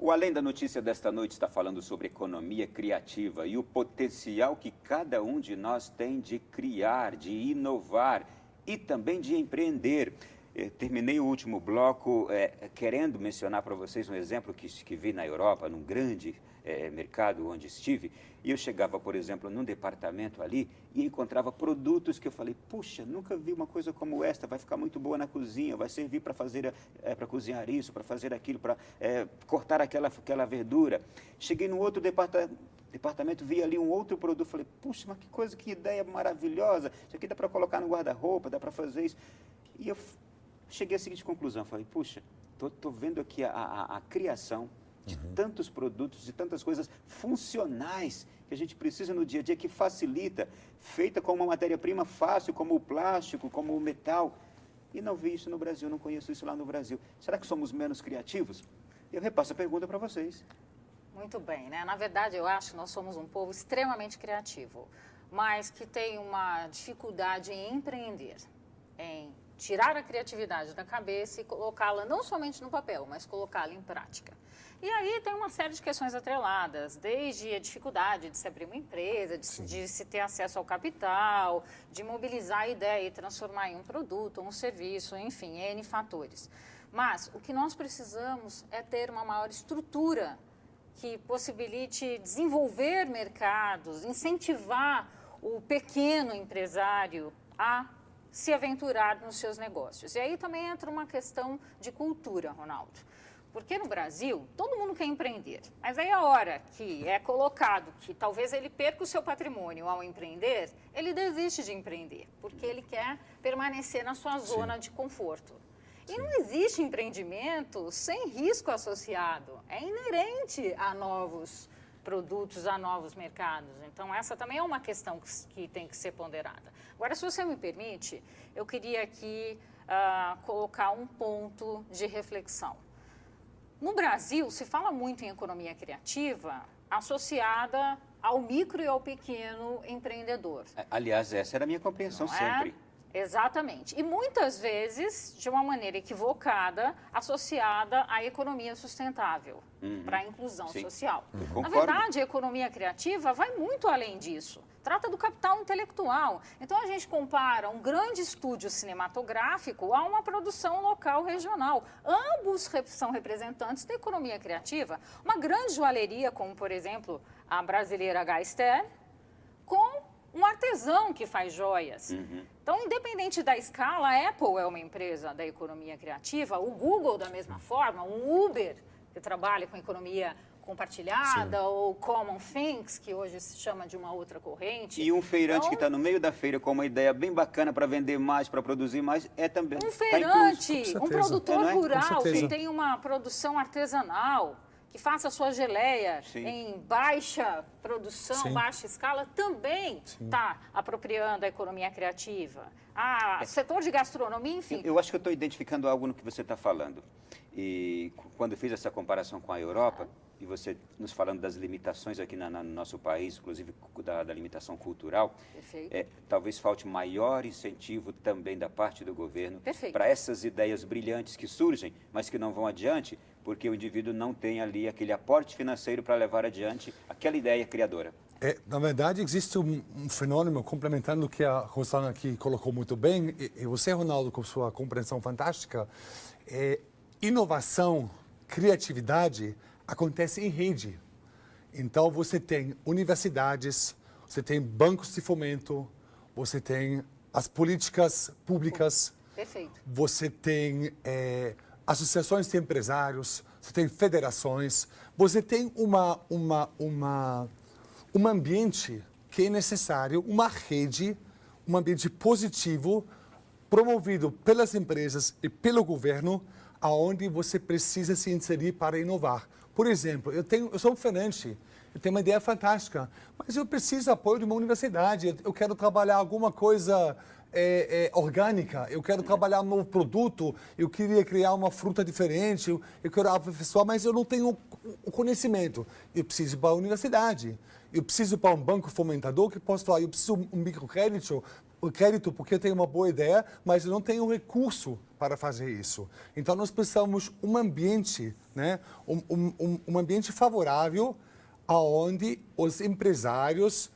O Além da Notícia desta noite está falando sobre economia criativa e o potencial que cada um de nós tem de criar, de inovar e também de empreender. Terminei o último bloco querendo mencionar para vocês um exemplo que vi na Europa, num grande mercado onde estive, e eu chegava, por exemplo, num departamento ali e encontrava produtos que eu falei, puxa, nunca vi uma coisa como esta, vai ficar muito boa na cozinha, vai servir para fazer, para cozinhar isso, para fazer aquilo, para cortar aquela verdura. Cheguei num outro departamento, vi ali um outro produto, falei, puxa, mas que coisa, que ideia maravilhosa, isso aqui dá para colocar no guarda-roupa, dá para fazer isso. E eu cheguei à seguinte conclusão, falei, puxa, estou vendo aqui a criação de tantos produtos, de tantas coisas funcionais que a gente precisa no dia a dia, que facilita, feita com uma matéria-prima fácil, como o plástico, como o metal. E não vi isso no Brasil, não conheço isso lá no Brasil. Será que somos menos criativos? Eu repasso a pergunta para vocês. Muito bem, né? Na verdade, eu acho que nós somos um povo extremamente criativo, mas que tem uma dificuldade em empreender, em tirar a criatividade da cabeça e colocá-la não somente no papel, mas colocá-la em prática. E aí tem uma série de questões atreladas, desde a dificuldade de se abrir uma empresa, de se ter acesso ao capital, de mobilizar a ideia e transformar em um produto, um serviço, enfim, N fatores. Mas o que nós precisamos é ter uma maior estrutura que possibilite desenvolver mercados, incentivar o pequeno empresário a se aventurar nos seus negócios. E aí também entra uma questão de cultura, Ronaldo. Porque no Brasil, todo mundo quer empreender. Mas aí a hora que é colocado que talvez ele perca o seu patrimônio ao empreender, ele desiste de empreender, porque ele quer permanecer na sua zona de conforto. E não existe empreendimento sem risco associado. É inerente a novos produtos, a novos mercados. Então, essa também é uma questão que tem que ser ponderada. Agora, se você me permite, eu queria aqui colocar um ponto de reflexão. No Brasil, se fala muito em economia criativa associada ao micro e ao pequeno empreendedor. Aliás, essa era a minha compreensão sempre. Exatamente. E muitas vezes, de uma maneira equivocada, associada à economia sustentável, para a inclusão social. Na verdade, a economia criativa vai muito além disso. Trata do capital intelectual. Então, a gente compara um grande estúdio cinematográfico a uma produção local regional. Ambos são representantes da economia criativa. Uma grande joalheria, como, por exemplo, a brasileira Gaster, com um artesão que faz joias. Então, independente da escala, a Apple é uma empresa da economia criativa, o Google da mesma forma, um Uber, que trabalha com economia compartilhada, ou Common Things, que hoje se chama de uma outra corrente. E um feirante que está no meio da feira com uma ideia bem bacana para vender mais, para produzir mais, é também... Um feirante, um produtor rural que tem uma produção artesanal, que faça a sua geleia em baixa produção, baixa escala, também está apropriando a economia criativa. Setor de gastronomia, enfim. Eu acho que eu estou identificando algo no que você está falando. E quando eu fiz essa comparação com a Europa, e você nos falando das limitações aqui no nosso país, inclusive da limitação cultural, talvez falte maior incentivo também da parte do governo para essas ideias brilhantes que surgem, mas que não vão adiante, porque o indivíduo não tem ali aquele aporte financeiro para levar adiante aquela ideia criadora. Na verdade, existe um fenômeno, complementando o que a Rosana aqui colocou muito bem, e você, Ronaldo, com sua compreensão fantástica, inovação, criatividade acontece em rede. Então, você tem universidades, você tem bancos de fomento, você tem as políticas públicas, você tem associações de empresários, você tem federações, você tem um ambiente que é necessário, uma rede, um ambiente positivo, promovido pelas empresas e pelo governo, aonde você precisa se inserir para inovar. Por exemplo, eu sou um feirante, eu tenho uma ideia fantástica, mas eu preciso de apoio de uma universidade, eu quero trabalhar alguma coisa orgânica, eu quero trabalhar um novo produto, eu queria criar uma fruta diferente, eu quero aperfeiçoar, mas eu não tenho o conhecimento. Eu preciso ir para a universidade, eu preciso ir para um banco fomentador que possa falar, eu preciso de um microcrédito o crédito porque eu tenho uma boa ideia, mas eu não tenho recurso para fazer isso. Então, nós precisamos um ambiente, né? Um ambiente favorável onde os empresários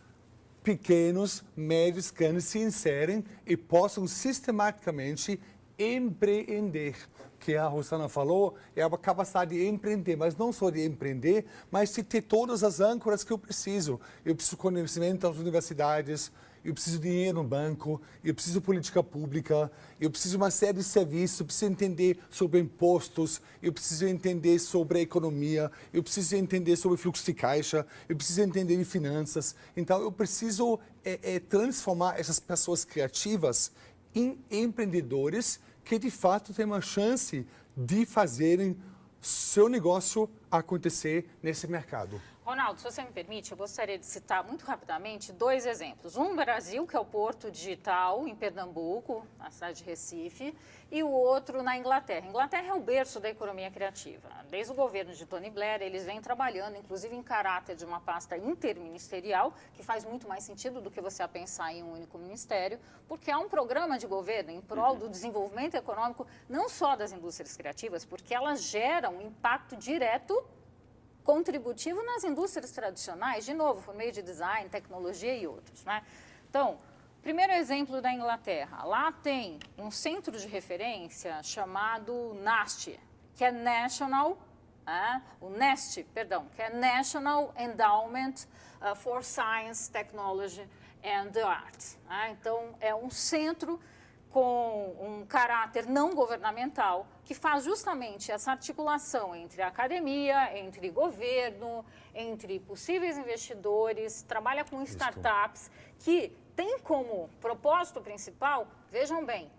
pequenos, médios, grandes se inserem e possam sistematicamente empreender. Que a Rosana falou, é a capacidade de empreender, mas não só de empreender, mas de ter todas as âncoras que eu preciso. Eu preciso conhecimento das universidades, eu preciso dinheiro no banco, eu preciso política pública, eu preciso uma série de serviços, eu preciso entender sobre impostos, eu preciso entender sobre a economia, eu preciso entender sobre fluxo de caixa, eu preciso entender de finanças. Então, eu preciso transformar essas pessoas criativas em empreendedores que, de fato, têm uma chance de fazerem seu negócio acontecer nesse mercado. Ronaldo, se você me permite, eu gostaria de citar muito rapidamente 2 exemplos. Um no Brasil, que é o Porto Digital, em Pernambuco, na cidade de Recife, e o outro na Inglaterra. A Inglaterra é o berço da economia criativa. Desde o governo de Tony Blair, eles vêm trabalhando, inclusive em caráter de uma pasta interministerial, que faz muito mais sentido do que você pensar em um único ministério, porque há um programa de governo em prol do desenvolvimento econômico, não só das indústrias criativas, porque elas geram impacto direto contributivo nas indústrias tradicionais, de novo, por meio de design, tecnologia e outros, né? Então, primeiro exemplo da Inglaterra. Lá tem um centro de referência chamado NAST, que é National, o NEST, perdão, que é National Endowment for Science, Technology and the Arts. Então, é um centro com um caráter não governamental, que faz justamente essa articulação entre a academia, entre governo, entre possíveis investidores, trabalha com startups, que tem como propósito principal, vejam bem,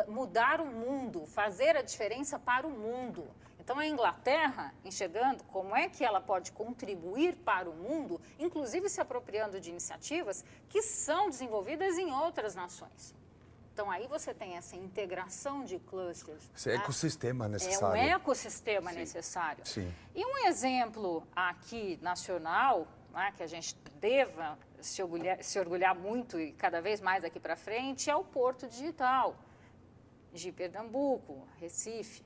mudar o mundo, fazer a diferença para o mundo. Então, a Inglaterra, enxergando como é que ela pode contribuir para o mundo, inclusive se apropriando de iniciativas que são desenvolvidas em outras nações. Então, aí você tem essa integração de clusters. Esse ecossistema necessário. É um ecossistema necessário. Sim. E um exemplo aqui nacional, que a gente deva se orgulhar muito e cada vez mais daqui para frente, é o Porto Digital de Pernambuco, Recife,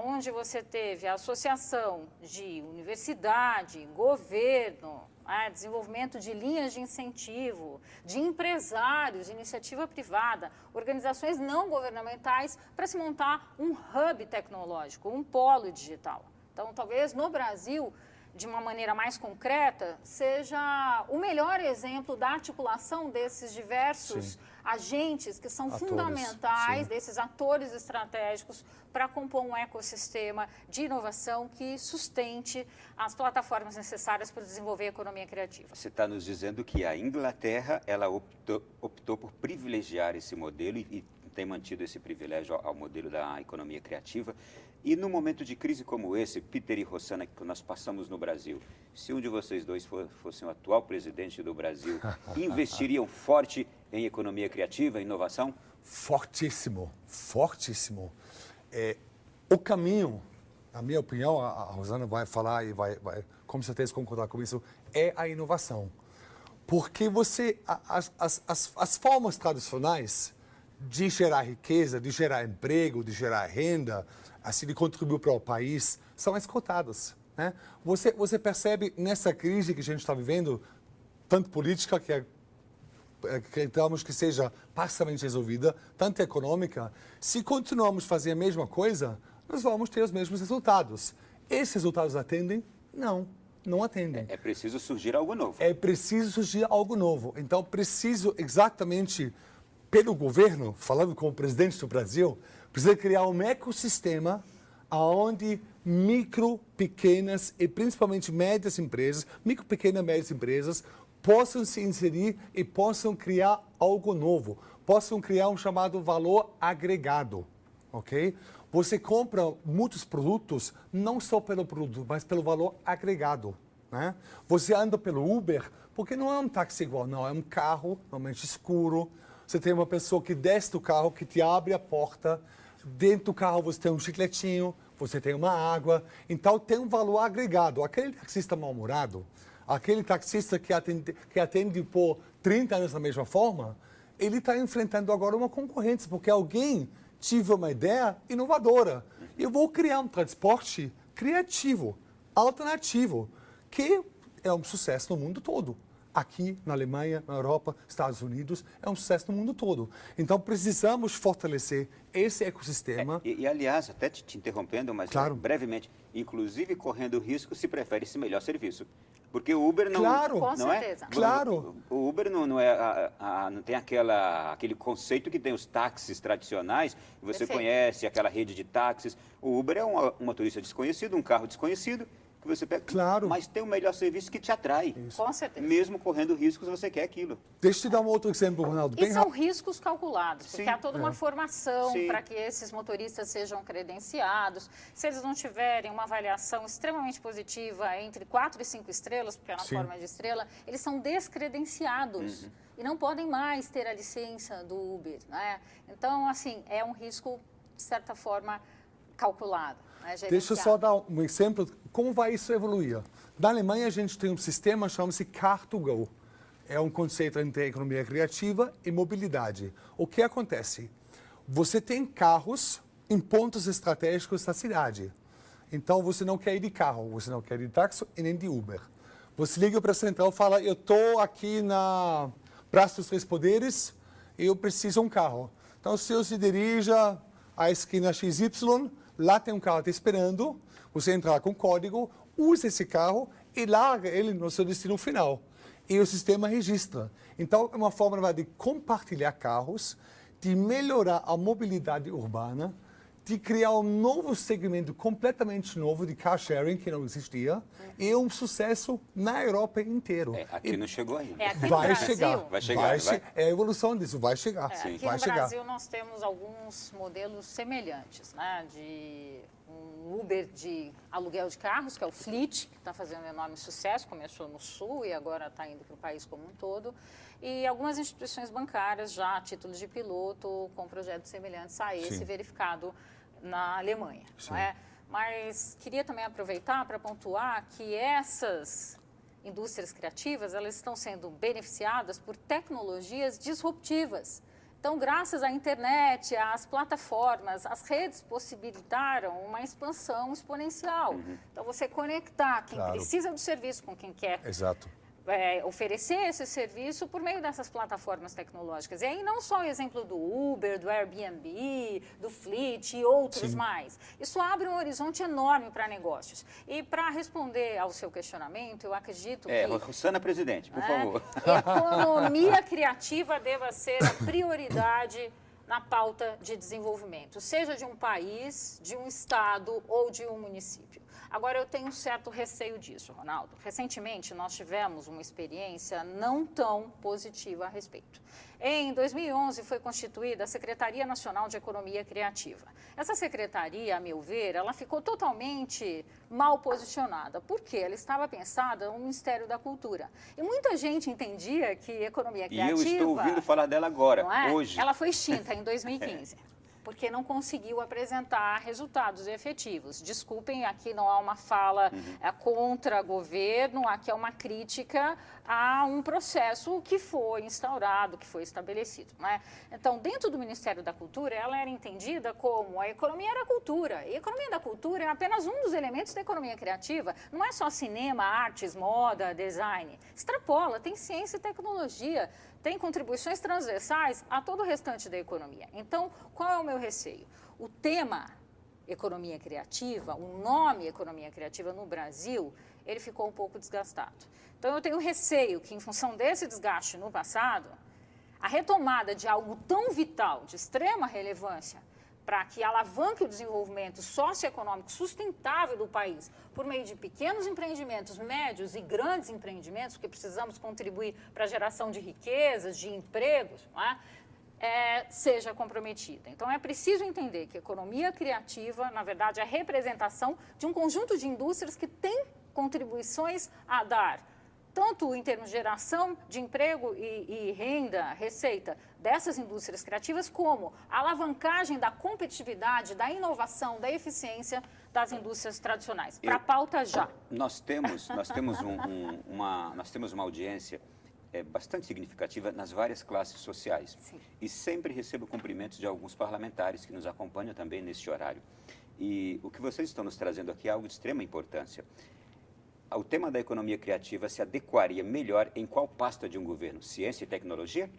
onde você teve a associação de universidade, governo, desenvolvimento de linhas de incentivo, de empresários, de iniciativa privada, organizações não governamentais, para se montar um hub tecnológico, um polo digital. Então, talvez no Brasil, de uma maneira mais concreta, seja o melhor exemplo da articulação desses diversos agentes que são fundamentais, desses atores estratégicos, para compor um ecossistema de inovação que sustente as plataformas necessárias para desenvolver a economia criativa. Você está nos dizendo que a Inglaterra ela optou por privilegiar esse modelo e tem mantido esse privilégio ao modelo da economia criativa. E num momento de crise como esse, Peter e Rosana, que nós passamos no Brasil, se um de vocês dois fosse o atual presidente do Brasil, investiriam forte em economia criativa, inovação? Fortíssimo, fortíssimo. O caminho, na minha opinião, a Rosana vai falar e vai com certeza concordar com isso, é a inovação. Porque as formas tradicionais de gerar riqueza, de gerar emprego, de gerar renda, assim, de contribuir para o país, são esgotadas, né? Você percebe nessa crise que a gente está vivendo, tanto política, que acreditamos que seja parcialmente resolvida, tanto econômica, se continuarmos a fazer a mesma coisa, nós vamos ter os mesmos resultados. Esses resultados atendem? Não atendem. É preciso surgir algo novo. É preciso surgir algo novo. Então, preciso exatamente, pelo governo, falando como presidente do Brasil, precisa criar um ecossistema onde micro, pequenas e principalmente médias empresas, micro, pequenas e médias empresas, possam se inserir e possam criar algo novo, possam criar um chamado valor agregado, ok? Você compra muitos produtos, não só pelo produto, mas pelo valor agregado, né? Você anda pelo Uber, porque não é um táxi igual, não, é um carro, normalmente escuro. Você tem uma pessoa que desce do carro, que te abre a porta. Dentro do carro você tem um chicletinho, você tem uma água. Então, tem um valor agregado. Aquele taxista mal-humorado, aquele taxista que atende por 30 anos da mesma forma, ele está enfrentando agora uma concorrência, porque alguém tive uma ideia inovadora. Eu vou criar um transporte criativo, alternativo, que é um sucesso no mundo todo. Aqui, na Alemanha, na Europa, Estados Unidos, é um sucesso no mundo todo. Então, precisamos fortalecer esse ecossistema. Aliás, até te interrompendo, mas claro. Brevemente, inclusive correndo risco, se prefere esse melhor serviço. Porque o Uber não... Claro, com não certeza. É? Claro. O Uber não tem aquele conceito que tem os táxis tradicionais, você Perfeito. Conhece aquela rede de táxis. O Uber é um motorista desconhecido, um carro desconhecido, que você pega, claro. Mas tem um melhor serviço que te atrai. Isso. Com certeza. Mesmo correndo riscos, você quer aquilo. Deixa eu te dar um outro exemplo, Ronaldo. E são riscos calculados, porque Sim. há toda uma formação Sim. para que esses motoristas sejam credenciados. Se eles não tiverem uma avaliação extremamente positiva entre 4 e 5 estrelas, porque é na Sim. forma de estrela, eles são descredenciados e não podem mais ter a licença do Uber, né? Então, assim, é um risco, de certa forma, calculado. Deixa eu só dar um exemplo, como vai isso evoluir. Na Alemanha, a gente tem um sistema que chama-se Car2Go. É um conceito entre economia criativa e mobilidade. O que acontece? Você tem carros em pontos estratégicos da cidade. Então, você não quer ir de carro, você não quer ir de táxi e nem de Uber. Você liga para a central e fala, eu estou aqui na Praça dos Três Poderes e eu preciso de um carro. Então, o senhor se dirija à esquina XY, lá tem um carro te esperando, você entra lá com código, usa esse carro e larga ele no seu destino final. E o sistema registra. Então, é uma forma de compartilhar carros, de melhorar a mobilidade urbana, de criar um novo segmento completamente novo de car sharing, que não existia, e é um sucesso na Europa inteira. Aqui não chegou ainda. Aqui no Vai Brasil, chegar. Vai chegar, É a evolução disso, vai chegar. aqui vai no chegar. Brasil nós temos alguns modelos semelhantes, né? De um Uber de aluguel de carros, que é o Fleet, que está fazendo enorme sucesso, começou no Sul e agora está indo para o país como um todo. E algumas instituições bancárias já a título de piloto com projetos semelhantes a esse Sim. verificado na Alemanha. Não é? Mas queria também aproveitar para pontuar que essas indústrias criativas elas estão sendo beneficiadas por tecnologias disruptivas. Então, graças à internet, às plataformas, as redes possibilitaram uma expansão exponencial. Então, você conectar quem precisa do serviço com quem quer Exato. Oferecer esse serviço por meio dessas plataformas tecnológicas. E aí não só o exemplo do Uber, do Airbnb, do Fleet e outros mais. Isso abre um horizonte enorme para negócios. E para responder ao seu questionamento, eu acredito que... Rossana Presidente, por favor. Economia criativa deva ser a prioridade na pauta de desenvolvimento, seja de um país, de um estado ou de um município. Agora, eu tenho um certo receio disso, Ronaldo. Recentemente, nós tivemos uma experiência não tão positiva a respeito. Em 2011, foi constituída a Secretaria Nacional de Economia Criativa. Essa secretaria, a meu ver, ela ficou totalmente mal posicionada. Por quê? Ela estava pensada no Ministério da Cultura. E muita gente entendia que economia criativa... E eu estou ouvindo falar dela agora, hoje. Ela foi extinta em 2015. Porque não conseguiu apresentar resultados efetivos. Desculpem, aqui não há uma fala contra governo, aqui é uma crítica a um processo que foi instaurado, que foi estabelecido. Né? Então, dentro do Ministério da Cultura, ela era entendida como a economia da cultura. E a economia da cultura é apenas um dos elementos da economia criativa. Não é só cinema, artes, moda, design. Extrapola, tem ciência e tecnologia. Tem contribuições transversais a todo o restante da economia. Então, qual é o meu receio? O tema economia criativa, o nome economia criativa no Brasil, ele ficou um pouco desgastado. Então, eu tenho receio que, em função desse desgaste no passado, a retomada de algo tão vital, de extrema relevância, para que alavanque o desenvolvimento socioeconômico sustentável do país por meio de pequenos empreendimentos, médios e grandes empreendimentos, porque precisamos contribuir para a geração de riquezas, de empregos, não é? Seja comprometida. Então, é preciso entender que a economia criativa, na verdade, é a representação de um conjunto de indústrias que têm contribuições a dar, tanto em termos de geração de emprego e renda, receita dessas indústrias criativas, como a alavancagem da competitividade, da inovação, da eficiência das indústrias tradicionais. Para a pauta já. Nós temos uma audiência bastante significativa nas várias classes sociais. Sim. E sempre recebo cumprimentos de alguns parlamentares que nos acompanham também neste horário. E o que vocês estão nos trazendo aqui é algo de extrema importância. O tema da economia criativa se adequaria melhor em qual pasta de um governo? Ciência e tecnologia?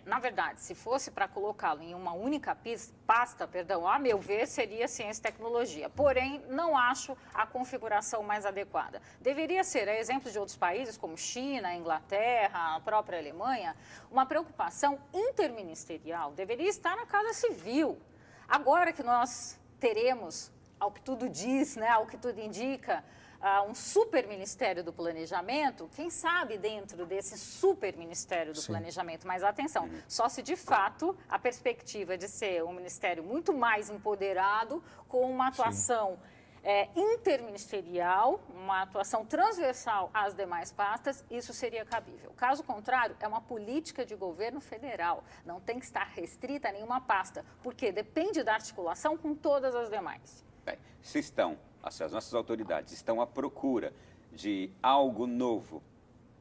Na verdade, se fosse para colocá-lo em uma única pasta, a meu ver, seria ciência e tecnologia. Porém, não acho a configuração mais adequada. Deveria ser, a exemplo de outros países como China, Inglaterra, a própria Alemanha, uma preocupação interministerial deveria estar na Casa Civil. Agora que nós teremos, ao que tudo diz, né, ao que tudo indica, um super Ministério do Planejamento, quem sabe dentro desse super Ministério do Planejamento, mas atenção, só se de fato a perspectiva de ser um ministério muito mais empoderado, com uma atuação interministerial, uma atuação transversal às demais pastas, isso seria cabível. Caso contrário, é uma política de governo federal, não tem que estar restrita a nenhuma pasta, porque depende da articulação com todas as demais. Se as nossas autoridades estão à procura de algo novo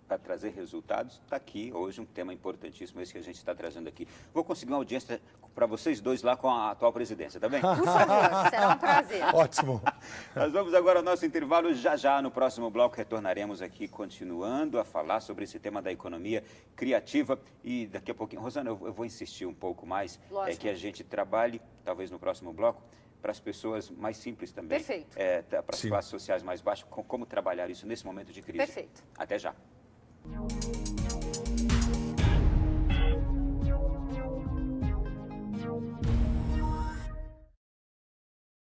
para trazer resultados, está aqui hoje um tema importantíssimo, esse que a gente está trazendo aqui. Vou conseguir uma audiência para vocês dois lá com a atual presidência, tá bem? Por favor, será um prazer. Ótimo. Nós vamos agora ao nosso intervalo, já no próximo bloco retornaremos aqui continuando a falar sobre esse tema da economia criativa e daqui a pouquinho, Rosana, eu vou insistir um pouco mais, que a gente trabalhe, talvez no próximo bloco, para as pessoas mais simples também. Perfeito. Para as classes sociais mais baixas, como trabalhar isso nesse momento de crise. Perfeito. Até já.